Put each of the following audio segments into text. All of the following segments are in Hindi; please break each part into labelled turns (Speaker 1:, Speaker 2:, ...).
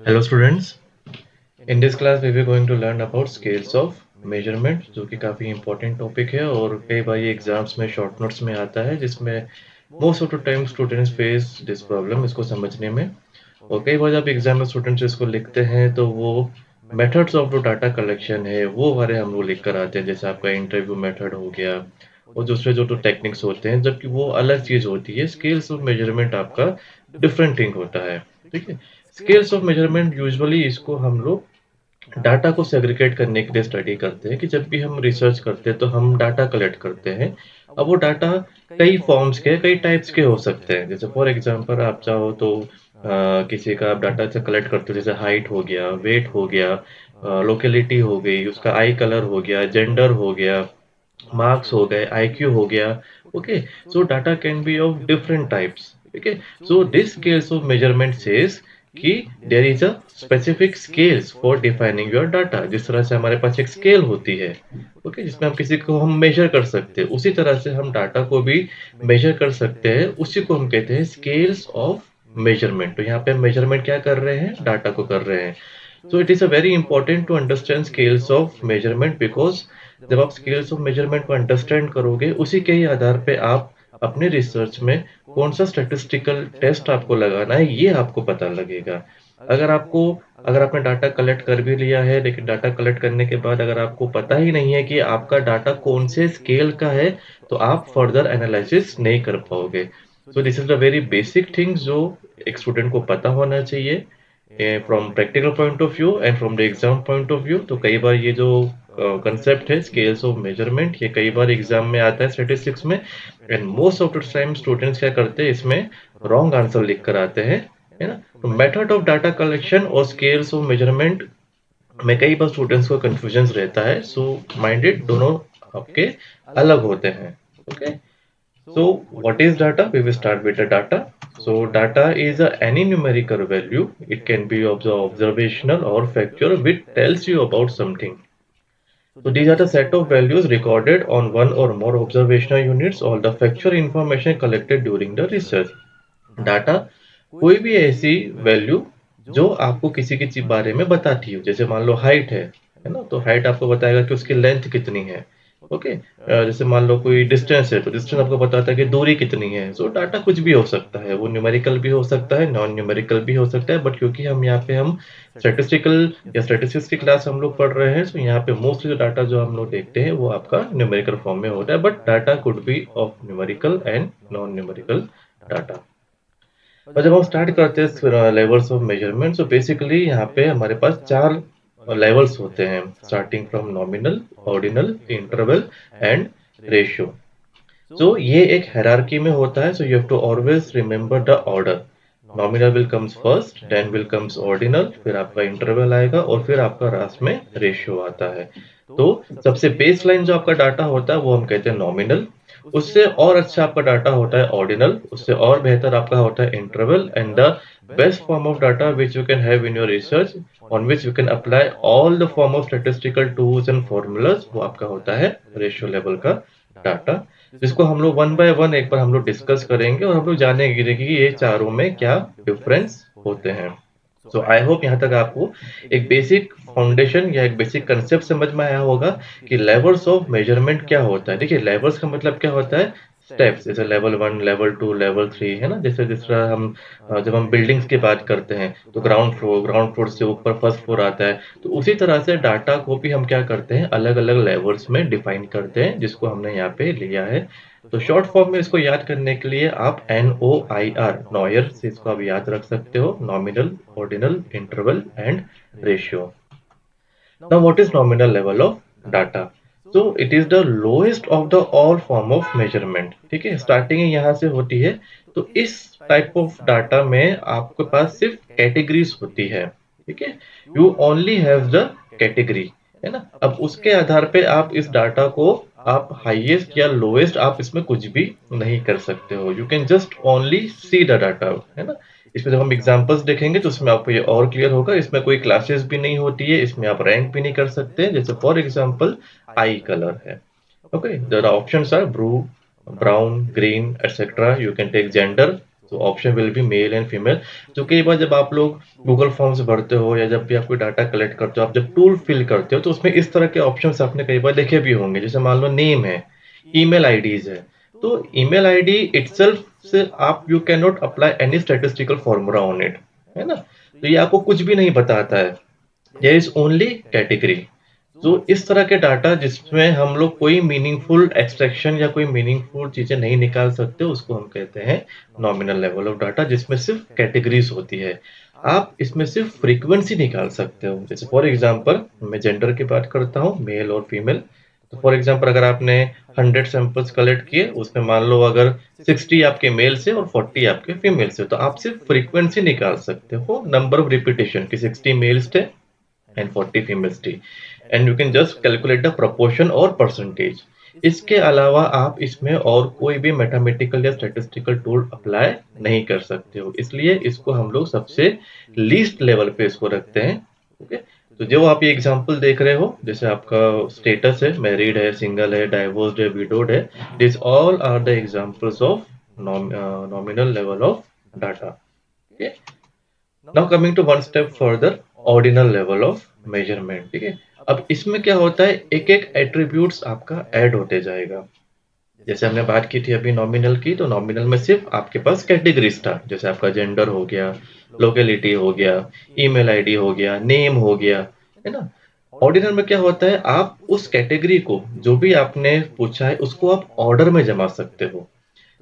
Speaker 1: Hello students, in this class we were going to learn about scales of measurement जो कि काफ़ी important topic है और कई बार ये एग्जाम्स में शॉर्ट नोट्स में आता है जिसमें most of the time students face this problem इसको समझने में। और कई बार जब एग्जाम में स्टूडेंट्स इसको लिखते हैं तो वो मेथड्स ऑफ जो डाटा कलेक्शन है वो हमारे हम लोग लिख कर आते हैं, जैसे आपका इंटरव्यू मेथड हो गया और दूसरे जो टेक्निक्स होते हैं, जबकि वो अलग चीज़ होती है। स्केल्स ऑफ मेजरमेंट आपका डिफरेंट थिंग होता है। ठीक है, स्केल्स ऑफ मेजरमेंट यूजुअली इसको हम लोग डाटा को सेग्रीगेट करने के लिए स्टडी करते हैं कि जब भी हम रिसर्च करते हैं तो हम डाटा कलेक्ट करते हैं। अब वो डाटा कई फॉर्म्स के, कई टाइप्स के हो सकते हैं। जैसे फॉर एग्जांपल आप चाहो तो किसी का आप डाटा से कलेक्ट करते हो, जैसे हाइट हो गया, वेट हो गया, लोकेलिटी हो गई, उसका आई कलर हो गया, जेंडर हो गया, मार्क्स हो गए, आईक्यू हो गया। Okay, so data can be of different types. Okay, so this scales of measurement says कि there is a specific scales for defining your data. जिस तरह से हमारे पास एक स्केल होती है, ओके, जिसमें हम किसी को हम मेजर कर सकते हैं, उसी तरह से हम डाटा को भी मेजर कर सकते हैं। उसी को हम कहते हैं स्केल्स ऑफ मेजरमेंट। तो यहाँ पे हम मेजरमेंट क्या कर रहे हैं? डाटा को कर रहे हैं। So it is a very important to understand scales of measurement because जब आप scales of measurement को understand करोगे, उसी के ही आधार पे आप अपने रिसर्च में कौन सा statistical टेस्ट आपको लगाना है, ये आपको पता लगेगा। अगर आपको अगर आपने डाटा कलेक्ट कर भी लिया है, लेकिन डाटा कलेक्ट करने के बाद अगर आपको पता ही नहीं है कि आपका डाटा कौन से स्केल का है, तो आप फर्दर एनालिसिस नहीं कर पाओगे। सो this is the very basic things जो एक स्टूडेंट को पता होना चाहिए from practical point of view and from the exam point of view. तो कई बार ये जो कंसेप्ट है स्केल्स ऑफ मेजरमेंट, ये कई बार एग्जाम में आता है स्टैटिस्टिक्स में, and most of the time students क्या करते हैं, इसमें रॉन्ग आंसर लिख कर आते हैं, है ना। तो मेथड ऑफ डाटा कलेक्शन और स्केल्स ऑफ मेजरमेंट में कई बार स्टूडेंट्स को कंफ्यूजन रहता है। सो माइंडेड दोनों आपके अलग होते हैं। Okay, so what is data? We will start with the data. So data is any numerical value. It can be observational or factual, which tells you about something. So these are the set of values recorded on one or more observational units or the factual information collected during the research. Data कोई भी ऐसी वैल्यू जो आपको किसी के बारे में बताती हो। जैसे मान लो हाइट है ना, तो हाइट आपको बताएगा कि उसकी लेंथ कितनी है। ओके, जैसे मान लो कोई डिस्टेंस है तो डिस्टेंस आपको बताता है कि दूरी कितनी है। सो डाटा कुछ भी हो सकता है, वो न्यूमेरिकल भी हो सकता है, नॉन न्यूमेरिकल भी हो सकता है, बट क्योंकि हम यहाँ पे हम स्टैटिस्टिकल या स्टैटिस्टिक्स की क्लास हम लोग पढ़ रहे हैं, सो यहाँ पे मोस्टली जो डाटा जो हम लोग देखते हैं वो आपका न्यूमेरिकल फॉर्म में होता है, but data could be of numerical and non numerical data. और जब हम स्टार्ट करते हैं levels of measurement, so basically यहाँ पे हमारे पास चार लेवल्स होते हैं, starting from nominal, ordinal, interval and ratio. So ये एक हायरार्की में होता है, so you have to always remember the order. Nominal will comes first, then will comes ordinal, फिर आपका इंटरवल आएगा और फिर आपका लास्ट में रेशियो आता है। तो सबसे बेसलाइन जो आपका डाटा होता है वो हम कहते हैं नॉमिनल। उससे और अच्छा आपका डाटा होता है ऑर्डिनल, उससे और बेहतर आपका होता है interval, and the best form of data which you can have in your research on which you can apply all the form of statistical tools and formulas, वो आपका होता है रेशियो लेवल का डाटा, जिसको हम लोग वन बाय वन एक बार हम लोग डिस्कस करेंगे और हम लोग जानेंगे कि ये चारों में क्या डिफरेंस होते हैं। सो आई होप यहाँ तक आपको एक बेसिक फाउंडेशन या एक बेसिक कंसेप्ट समझ में आया होगा कि लेवल्स ऑफ मेजरमेंट क्या होता है। देखिए, लेवल्स का मतलब क्या होता है? स्टेप्स, जैसे level one, level two, level three, है ना। जैसे जिस तरह हम जब हम बिल्डिंग्स की बात करते हैं तो ग्राउंड फ्लोर से ऊपर फर्स्ट फ्लोर आता है, तो उसी तरह से डाटा को भी हम क्या करते हैं, अलग अलग लेवल्स में डिफाइन करते हैं, जिसको हमने यहाँ पे लिया है। तो शॉर्ट फॉर्म में इसको याद करने के लिए आप NOIR, नॉयर से इसको आप याद रख सकते हो, nominal, ordinal, interval and ratio. Now, what is nominal level of data? So, it is the lowest of the all form of measurement. ठीक है, स्टार्टिंग यहाँ से होती है। तो इस टाइप ऑफ डाटा में आपके पास सिर्फ कैटेगरीज होती है। ठीक है, you only have the category, है ना। अब उसके आधार पे आप इस डाटा को आप हाईएस्ट या लोएस्ट आप इसमें कुछ भी नहीं कर सकते हो। You can just only see the data, है ना। इसमें जब हम एग्जांपल्स देखेंगे तो उसमें आपको ये और क्लियर होगा। इसमें कोई क्लासेस भी नहीं होती है, इसमें आप रैंक भी नहीं कर सकते। जैसे फॉर एग्जांपल आई कलर है। Okay, the options are blue, brown, green etcetera. You can take gender, तो option will be male and female. तो कई बार जब आप लोग गूगल फॉर्म्स भरते हो या जब भी आप कोई डाटा कलेक्ट करते हो, आप जब टूल फिल करते हो तो उसमें इस तरह के ऑप्शंस आपने कई बार देखे भी होंगे। जैसे मान लो नेम है, ईमेल आईडीज़ है। तो ईमेल आईडी इटसेल्फ से आप you can not apply any statistical formula on it, है ना? तो ये आपको कुछ भी नहीं बताता है। There is only category. तो इस तरह के डाटा जिसमें हम लोग कोई मीनिंगफुल एक्सट्रैक्शन या कोई मीनिंगफुल चीज़ें नहीं निकाल सकते, उसको हम कहते हैं नॉमिनल लेवल ऑफ डाटा, जिसमें सिर्फ़ कैटेगरीज़ होती है। आप इसमें सिर्फ़ फ्रीक्वेंसी निकाल सकते हो। जैसे फॉर एग्ज़ाम्पल मैं जेंडर की बात करता हूँ, मेल और फीमेल। तो फॉर एग्ज़ाम्पल अगर आपने 100 सैंपल्स कलेक्ट किए, उसमें मान लो अगर 60 आपके मेल से और 40 आपके फीमेल से, तो आप सिर्फ़ फ्रीक्वेंसी निकाल सकते हो, नंबर ऑफ रिपिटिशन कि 60 मेल्स थे and 40 females tea, and you can just calculate the proportion और percentage। इसके अलावा आप इसमें और कोई भी मैथमेटिकल या स्टैटिस्टिकल टूल अप्लाई नहीं कर सकते हो, इसलिए इसको हम लोग सबसे लीस्ट लेवल पे इसको रखते हैं। ओके, तो जो आप ये एग्जांपल देख रहे हो, जैसे आपका स्टेटस है, मैरिड है, सिंगल है, डाइवोर्स्ड है, विडोड है, this all are the examples of nominal level of data. Okay, now coming to one step further, ordinal level of measurement. ठीक है, अब इसमें क्या होता है, एक एक एट्रीब्यूट्स आपका ऐड होते जाएगा। जैसे हमने बात की थी अभी नॉमिनल की, तो नॉमिनल में सिर्फ आपके पास कैटेगरीज था, जैसे आपका जेंडर हो गया, लोकेलिटी हो गया, ईमेल आईडी हो गया, नेम हो गया, है ना? ऑर्डिनल में क्या होता है, आप उस कैटेगरी को जो भी आपने पूछा है उसको आप ऑर्डर में जमा सकते हो।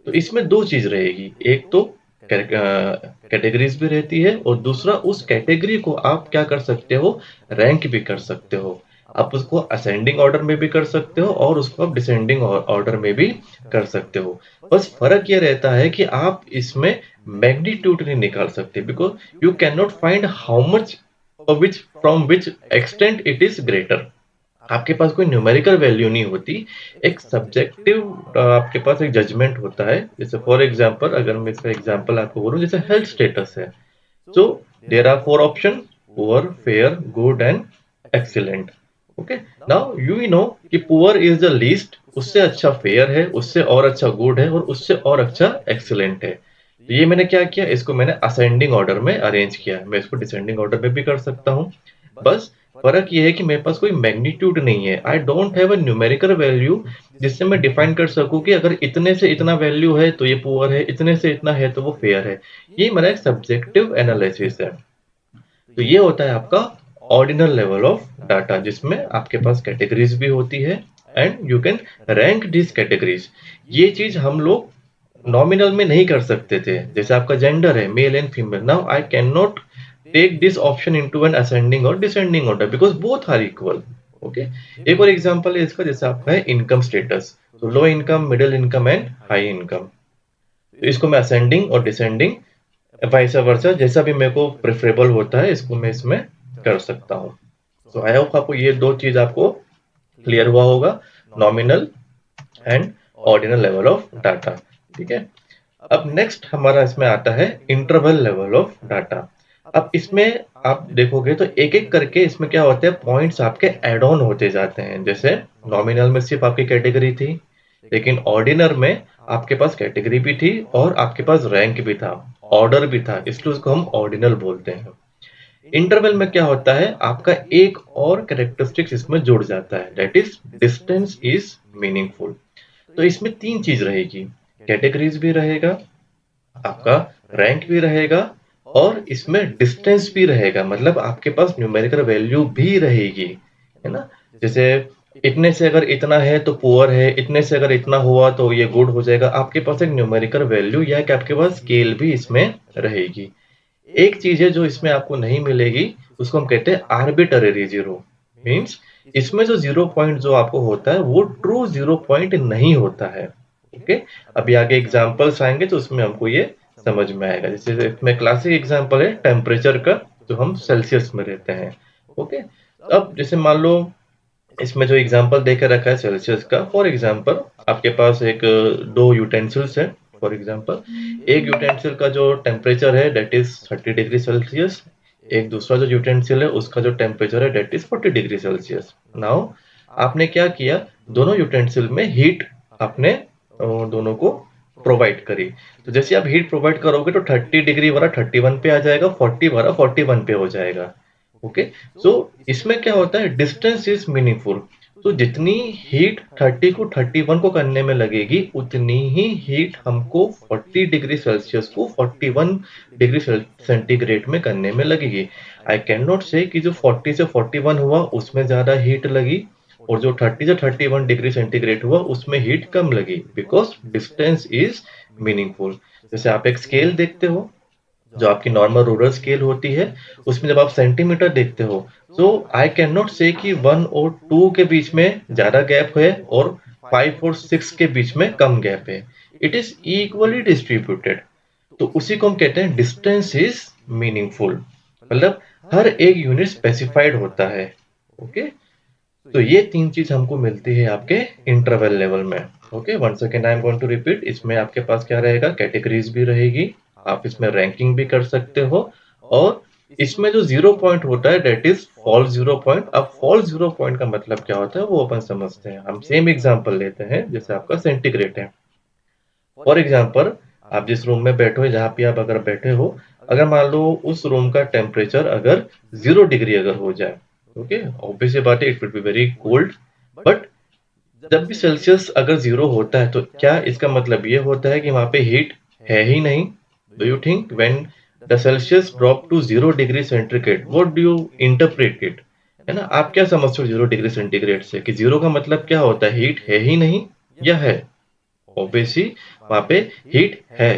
Speaker 1: तो इसमें 2 चीज़ रहेगी, एक तो कैटेगरीज़ भी रहती है और दूसरा उस कैटेगरी को आप क्या कर सकते हो, रैंक भी कर सकते हो। आप उसको असेंडिंग ऑर्डर में भी कर सकते हो और उसको आप डिसेंडिंग ऑर्डर में भी कर सकते हो। बस फ़र्क ये रहता है कि आप इसमें मैग्नीट्यूड नहीं निकाल सकते, because you can not find how much और which from which extent it is greater. आपके पास कोई न्यूमेरिकल वैल्यू नहीं होती, एक सब्जेक्टिव आपके पास एक जजमेंट होता है। जैसे फॉर एग्ज़ाम्पल अगर मैं इसका एग्ज़ाम्पल आपको बोलूँ, जैसे हेल्थ स्टेटस है। So there are 4 option, poor, fair, good and excellent. Okay, now you know कि पुअर इज़ द लीस्ट, उससे अच्छा फेयर है, उससे और अच्छा गुड है और उससे और अच्छा एक्सीलेंट है। तो ये मैंने क्या किया, इसको मैंने असेंडिंग ऑर्डर में अरेंज किया। मैं इसको डिसेंडिंग ऑर्डर में भी कर सकता हूँ। बस फ़र्क ये है कि मेरे पास कोई मैग्नीट्यूड नहीं है। I don't have a numerical value जिससे मैं डिफाइन कर सकूँ कि अगर इतने से इतना वैल्यू है तो ये पुअर है, इतने से इतना है तो वो फेयर है। ये मेरा एक सब्जेक्टिव एनालिसिस है। तो ये होता है आपका ऑर्डिनल लेवल ऑफ डाटा, जिसमें आपके पास कैटेगरीज भी होती है and you can rank this categories. ये चीज हम लोग नॉमिनल में नहीं कर सकते थे। जैसे आपका जेंडर है, male and female, now I can not take this option into an ascending और descending order because both are equal. Okay, एक और एग्जांपल है इसका, जैसे आपका है इनकम स्टेटस, तो low income, middle income and high income. तो इसको मैं असेंडिंग और डिसेंडिंग वाइस वर्सा जैसा भी मेरे को प्रेफरेबल होता है, इसको मैं इसमें कर सकता हूँ। सो आई होप आपको ये 2 चीज़ आपको क्लियर हुआ होगा, nominal and ordinal level of data. ठीक है? अब नेक्स्ट हमारा इसमें आता है इंटरवल लेवल ऑफ डाटा। अब इसमें आप देखोगे तो एक-एक करके इसमें क्या होता है, पॉइंट्स आपके ऐड ऑन होते जाते हैं। जैसे नॉमिनल में सिर्फ आपकी कैटेगरी थी, लेकिन ऑर्डिनल में आपके पास कैटेगरी भी थी और आपके पास रैंक भी था, ऑर्डर भी था, इसलिए उसको हम ऑर्डिनल बोलते हैं। इंटरवल में क्या होता है, आपका एक और कैरेक्टरिस्टिक्स इसमें जुड़ जाता है, that is distance is meaningful. तो इसमें 3 चीज रहेगी, कैटेगरीज भी रहेगा, आपका रैंक भी रहेगा और इसमें डिस्टेंस भी रहेगा, मतलब आपके पास न्यूमेरिकल वैल्यू भी रहेगी, है ना? जैसे इतने से अगर इतना है तो पुअर है, इतने से अगर इतना हुआ तो ये गुड हो जाएगा। आपके पास एक न्यूमेरिकल वैल्यू या कि आपके पास स्केल भी इसमें रहेगी। एक चीज है जो इसमें आपको नहीं मिलेगी, उसको हम कहते हैं आर्बिट्ररी जीरो। मीन्स इसमें जो जीरो पॉइंट जो आपको होता है वो ट्रू जीरो पॉइंट नहीं होता है। ओके, अभी आगे एग्जांपल्स आएंगे तो उसमें हमको ये समझ में आएगा। जैसे इसमें क्लासिक एग्जांपल है टेम्परेचर का, जो हम सेल्सियस में रहते हैं। ओके, अब जैसे मान लो इसमें जो एग्जांपल देकर रखा है सेल्सियस का, फॉर एग्जांपल आपके पास एक दो यूटेंसिल्स है। फॉर एग्जांपल एक यूटेंसिल का जो टेम्परेचर है दैट इज 30 डिग्री सेल्सियस, एक दूसरा जो यूटेंसिल है उसका जो टेम्परेचर है that is 40 degree Celsius. Now आपने क्या किया, दोनों यूटेंसिल में हीट आपने दोनों को प्रोवाइड करी। तो जैसे आप हीट प्रोवाइड करोगे तो 30 डिग्री वाला 31 पे आ जाएगा, 40 वाला 41 पे हो जाएगा। ओके, सो इसमें क्या होता है, डिस्टेंस इज मीनिंगफुल। तो जितनी हीट 30 को 31 को करने में लगेगी, उतनी ही हीट हमको 40 डिग्री सेल्सियस को 41 डिग्री सेंटीग्रेड में करने में लगेगी। आई कैन नॉट से कि जो 40 से 41 हुआ उसमें ज्यादा हीट लगी, और जो 30 से 31 डिग्री सेंटीग्रेड हुआ उसमें हीट कम लगी, बिकॉज डिस्टेंस इज मीनिंगफुल। जैसे आप एक स्केल देखते हो, जो आपकी नॉर्मल रूलर स्केल होती है, उसमें जब आप सेंटीमीटर देखते हो, तो आई कैन नॉट से कि 1 और 2 के बीच में ज्यादा गैप है और 5 और 6 के बीच में कम गैप है। It is equally distributed. तो उसी को हम कहते हैं डिस्टेंस इज मीनिंगफुल, मतलब हर एक यूनिट स्पेसिफाइड होता है। ओके, तो ये तीन चीज हमको मिलती है आपके इंटरवल लेवल में। Okay, one second I am going to repeat. इसमें आपके पास क्या रहेगा, कैटेगरीज भी रहेगी, आप इसमें रैंकिंग भी कर सकते हो, और इसमें जो 0 पॉइंट होता है डेट इज फॉल्स 0 पॉइंट। अब फॉल्स 0 पॉइंट का मतलब क्या होता है वो अपन समझते हैं। हम सेम एग्जांपल लेते हैं, जैसे आपका सेंटीग्रेड है। फॉर एग्जाम्पल, आप जिस रूम में बैठे हो, जहां पे आप अगर बैठे हो, अगर मान लो उस रूम का टेम्परेचर अगर 0 डिग्री अगर हो जाए, ओके, ऑब्वियस बात है, it will be very cold. But जब भी सेल्सियस अगर 0 होता है, तो क्या इसका मतलब ये होता है कि वहां पे हीट है ही नहीं? Do you think when the Celsius drop to 0 degree centigrade, what do you interpret it? है ना, आप क्या समझते हो 0 डिग्री सेंटीग्रेड से, कि जीरो का मतलब क्या होता है, हीट है ही नहीं या है? ऑब्वियसली वहां पे हीट है,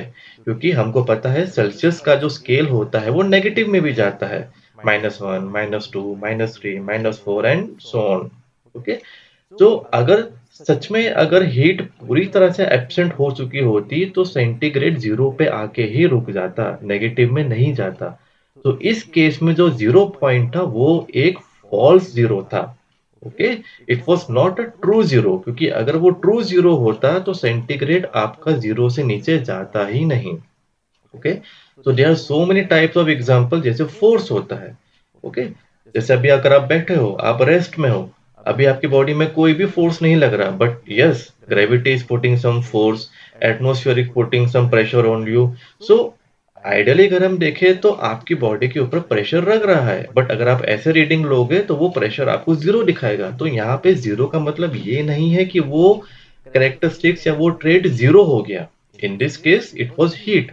Speaker 1: क्योंकि हमको पता है सेल्सियस का जो स्केल होता है वो नेगेटिव में भी जाता है, -1, -2, -3, -4 एंड सो ऑन। ओके, तो अगर सच में अगर हीट पूरी तरह से एब्सेंट हो चुकी होती तो सेंटीग्रेड 0 पे आके ही रुक जाता, नेगेटिव में नहीं जाता। तो इस केस में जो 0 पॉइंट था वो एक फॉल्स जीरो था। Okay, it was not a true zero, क्योंकि अगर वो ट्रू जीरो होता तो सेंटीग्रेड आपका जीरो से नीचे जाता ही नहीं। Okay, so there are so many types of example, जैसे फोर्स होता है। ओके, जैसे अभी अगर आप बैठे हो, आप रेस्ट में हो, अभी आपकी बॉडी में कोई भी फोर्स नहीं लग रहा, but yes, gravity is putting some force, atmosphere putting some pressure on you. So ideally अगर हम देखें तो आपकी बॉडी के ऊपर प्रेशर लग रहा है, बट अगर आप ऐसे रीडिंग लोगे तो वो प्रेशर आपको 0 दिखाएगा। तो यहाँ पे 0 का मतलब ये नहीं है कि वो करेक्टरिस्टिक्स या वो ट्रेड 0 हो गया। In this case it was heat.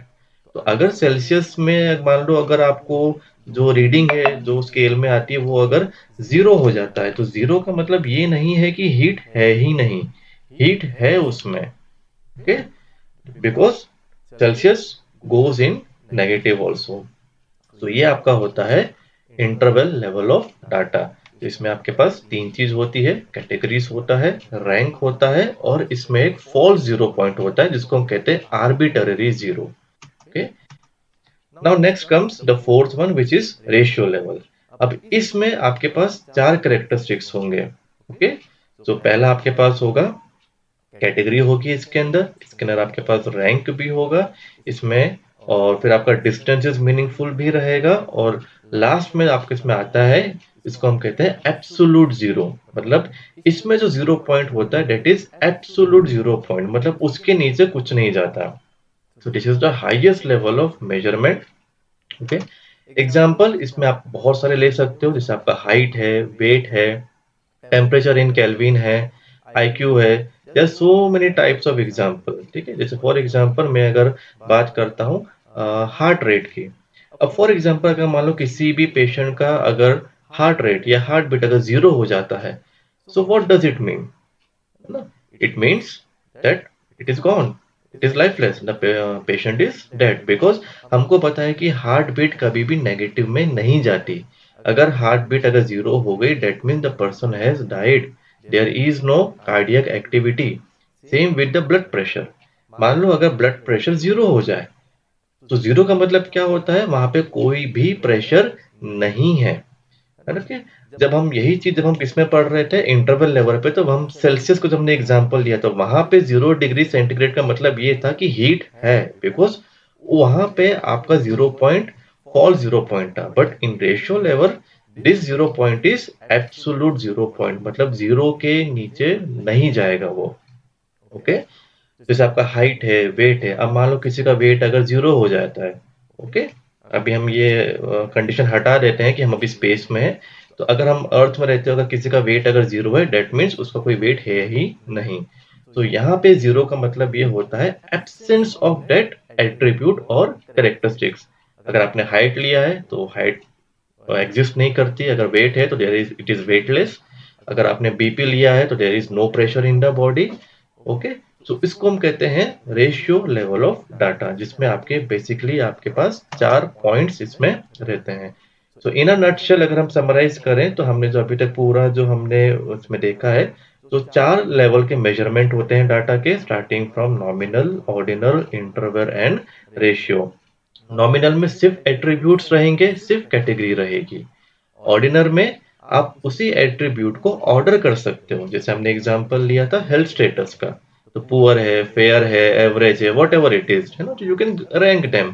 Speaker 1: तो अगर सेल्सियस में मान लो अगर आपको जो रीडिंग है जो स्केल में आती है वो अगर 0 हो जाता है, तो 0 का मतलब ये नहीं है कि हीट है ही नहीं, हीट है उसमें। Okay, because Celsius goes in negative also. तो ये आपका होता है इंटरवल लेवल ऑफ डाटा। तो इसमें आपके पास तीन चीज होती है, कैटेगरीज होता है, रैंक होता है, और इसमें एक फॉल्स 0 पॉइंट होता है जिसको हम कहते हैं arbitrary zero. Okay, now next comes the fourth one which is ratio level. अब इसमें आपके पास चार करेक्टरिस्टिक्स होंगे। ओके, तो पहला आपके पास होगा कैटेगरी होगी, इसके अंदर आपके पास रैंक भी होगा इसमें, और फिर आपका डिस्टेंस इज मीनिंगफुल भी रहेगा, और लास्ट में आपके इसमें आता है, इसको हम कहते हैं एब्सोल्यूट जीरो। मतलब इसमें जो 0 पॉइंट होता है डेट इज एब्सोल्यूट 0 पॉइंट, मतलब उसके नीचे कुछ नहीं जाता। सो this is the highest level of measurement. Okay, example इसमें आप बहुत सारे ले सकते हो, जैसे आपका हाइट है, वेट है, टेम्परेचर इन केल्विन है, आईक्यू है, या so many types of example. ठीक है, जैसे फॉर एग्जाम्पल मैं अगर बात करता हूँ हार्ट रेट की। अब फॉर एग्जाम्पल अगर मान लो किसी भी पेशेंट का अगर हार्ट रेट या हार्ट बीट अगर 0 हो जाता है, so what does it mean? है ना, it means that it is gone, it is lifeless, the patient is dead, because हमको पता है कि हार्ट बीट कभी भी नेगेटिव में नहीं जाती। अगर हार्ट बीट अगर 0 हो गई, that mean the person has died, there is no cardiac activity. Same with the blood pressure. मान लो अगर ब्लड प्रेशर 0 हो जाए, तो 0 का मतलब क्या होता है, वहां पे कोई भी प्रेशर नहीं है। है ना, कि जब हम यही चीज जब हम किसमें पढ़ रहे थे इंटरवल लेवल पे, तो हम सेल्सियस को जब हमने एग्जांपल लिया, तो वहां पे 0 डिग्री सेंटीग्रेड का मतलब ये था कि हीट है, बिकॉज वहां पे आपका 0 पॉइंट फॉल 0 पॉइंट था। But in ratio level this 0 point is absolute 0 point, मतलब 0 के नीचे नहीं जाएगा वो। ओके, जैसे आपका हाइट है, वेट है, अब मान लो किसी का वेट अगर 0 हो जाता है, ओके? अभी हम ये कंडीशन हटा देते हैं कि हम अभी स्पेस में हैं, तो अगर हम अर्थ में रहते हो, अगर किसी का वेट अगर 0 है, दैट मीन्स उसका कोई वेट है ही नहीं। तो यहाँ पे 0 का मतलब ये होता है एब्सेंस ऑफ दैट एट्रीब्यूट और कैरेक्टरिस्टिक्स। अगर आपने हाइट लिया है, तो हाइट एग्जिस्ट नहीं करती। अगर वेट है, तो there is it is weightless. अगर आपने बीपी लिया है, तो there is no pressure in the body, okay? So इसको हम कहते हैं रेशियो लेवल ऑफ डाटा, जिसमें आपके बेसिकली आपके पास 4 पॉइंट्स इसमें रहते हैं। सो इन अ नटशेल अगर हम समराइज करें, तो हमने जो अभी तक पूरा जो हमने उसमें देखा है, तो 4 लेवल के मेजरमेंट होते हैं डाटा के, starting from nominal, ordinal, interval and ratio. Nominal में सिर्फ एट्रीब्यूट्स रहेंगे, सिर्फ कैटेगरी रहेगी। ऑर्डिनर में आप उसी एट्रीब्यूट को ऑर्डर कर सकते हो। जैसे हमने एग्जांपल लिया था हेल्थ स्टेटस का, तो पुअर है, फेयर है, एवरेज है, वॉट एवर इट इज, है ना, you can rank them.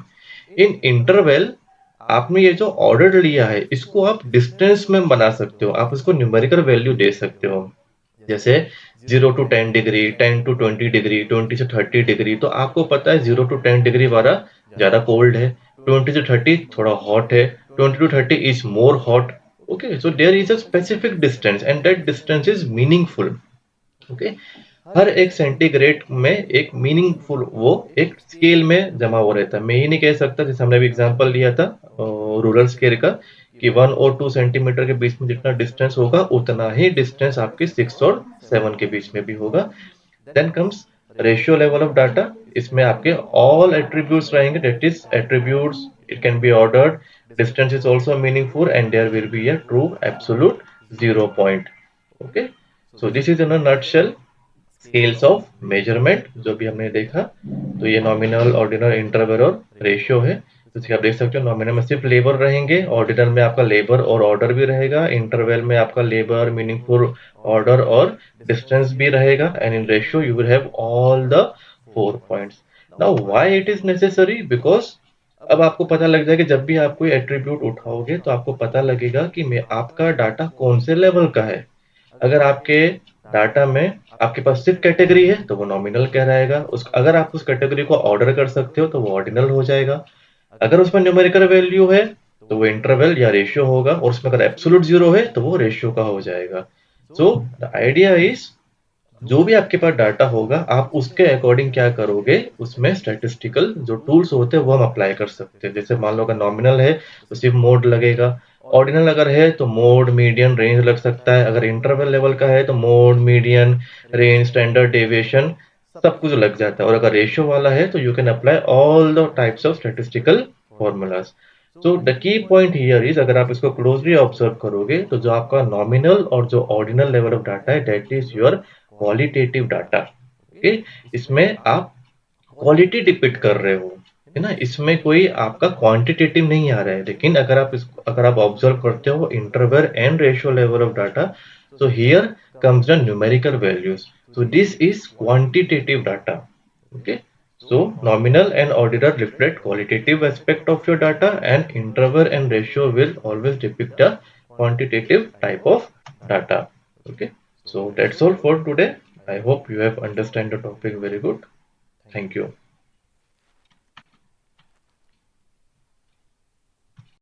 Speaker 1: In interval आपने ये जो ऑर्डर लिया है, इसको आप डिस्टेंस में बना सकते हो, आप इसको न्यूमेरिकल वैल्यू दे सकते हो। जैसे 0 to 10 डिग्री, 10 to 20 डिग्री, 20 से 30 डिग्री। तो आपको पता है 0 to 10 डिग्री वाला ज्यादा कोल्ड है, 20 से 30 थोड़ा हॉट है, 20 to 30 is more hot. Okay, so there is a specific distance and that distance is meaningful. Okay, हर एक सेंटीग्रेड में एक मीनिंगफुल वो एक स्केल में जमा हो रहता है। मैं ये नहीं कह सकता, जैसे हमने अभी एग्जांपल लिया था रूरल स्केल का, कि 1 और 2 सेंटीमीटर के बीच में जितना डिस्टेंस होगा, उतना ही डिस्टेंस आपके 6 और 7 के बीच में भी होगा। Then comes ratio level of data. इसमें आपके ऑल एट्रीब्यूट्स रहेंगे, that is attributes, it can be ordered, distance is also meaningful and there will be a true absolute 0 point. Okay, so this is in a nutshell scales of measurement जो भी हमने देखा। तो ये नॉमिनल, ऑर्डिनल, इंटरवल और रेशियो है। तो आप देख सकते हो, नॉमिनल में सिर्फ लेबर रहेंगे, ऑर्डिनल में आपका लेबर और ऑर्डर भी रहेगा, इंटरवल में आपका लेबर, मीनिंगफुल, ऑर्डर और डिस्टेंस भी रहेगा, and in ratio you will have all the 4 points. Now why it is necessary? Because अब आपको पता लग जाएगा, जब भी आप कोई एट्रीब्यूट उठाओगे, तो आपको पता लगेगा कि मैं आपका डाटा कौन से लेवल का है। अगर आपके डाटा में आपके पास सिर्फ कैटेगरी है, तो वो नॉमिनल कहलाएगा। उस अगर आप उस कैटेगरी को ऑर्डर कर सकते हो, तो वो ऑर्डिनल हो जाएगा। अगर उसमें न्यूमेरिकल वैल्यू है, तो वो इंटरवल या रेशियो होगा, और उसमें अगर एब्सोल्यूट जीरो है, तो वो रेशियो का हो जाएगा। सो द आइडिया इज, जो भी आपके पास डाटा होगा, आप उसके अकॉर्डिंग क्या करोगे, उसमें स्टैटिस्टिकल जो टूल्स होते हैं वो हम अप्लाई कर सकते हैं। जैसे मान लो अगर नॉमिनल है, तो सिर्फ मोड लगेगा। ऑर्डिनल अगर है, तो मोड, मीडियन, रेंज लग सकता है। अगर इंटरवल लेवल का है, तो mode, median, range, standard deviation, सब कुछ लग जाता है। और अगर रेशियो वाला है, तो you can apply all the types of statistical formulas. So the key point here is, अगर आप इसको क्लोजली ऑब्जर्व करोगे, तो जो आपका नॉमिनल और जो ऑर्डिनल लेवल ऑफ डाटा है, that is your qualitative data. Okay, इसमें आप क्वालिटी डिपिक्ट कर रहे हो, है ना, इसमें कोई आपका क्वांटिटेटिव नहीं आ रहा है। लेकिन अगर आप ऑब्जर्व करते हो interval and ratio level of data, so here comes the numerical values, so this is quantitative data. Okay, so nominal and ordinal reflect qualitative aspect of your data, and interval and ratio will always depict a quantitative type of data. Okay, so that's all for today. I hope you have understand the topic very good. Thank you.